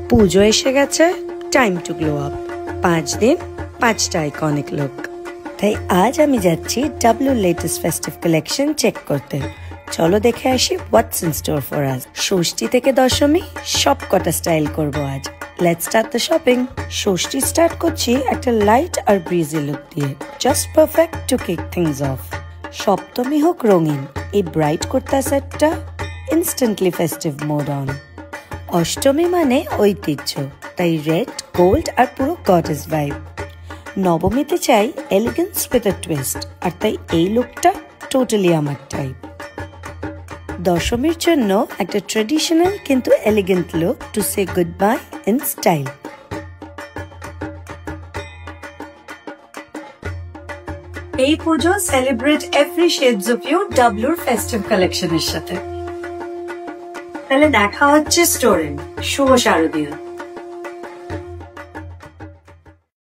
পুজো এসে গেছে, time to glow up. 5 দিন 5টা আইকনিক লুক। তাই আজ আমি যাচ্ছি ডাব্লিউর লেটেস্ট ফেস্টিভ কালেকশন চেক করতে। চলো দেখে আসি what's in store for us. Shashthi থেকে দশমী সব কটা স্টাইল করবো আজ। Let's start the shopping. Shashthi start করছি একটা লাইট আর ব্রিজি লুক দিয়ে, just perfect to kick things off. Saptami হোক রঙিন, এই ব্রাইট কুর্তা সেটটা instantly festive mode on. Ashtami মানে ঐতিহ্য, তাই রেড, গোল্ড আর পুরো গডেস ভাইব। নবমীতে চাই এলিগেন্স উইথ আ টুইস্ট, আর তাই এই লুকটা টোটালি আমার টাইপ। দশমীর জন্য একটা ট্রেডিশনাল কিন্তু elegant look to say goodbye in style. এই Puja celebrate every shades of you ডাব্লিউর ফেস্টিভ কালেকশনের সাথে। তাহলে দেখা হচ্ছে স্টোরে। শুভ শারদীয়।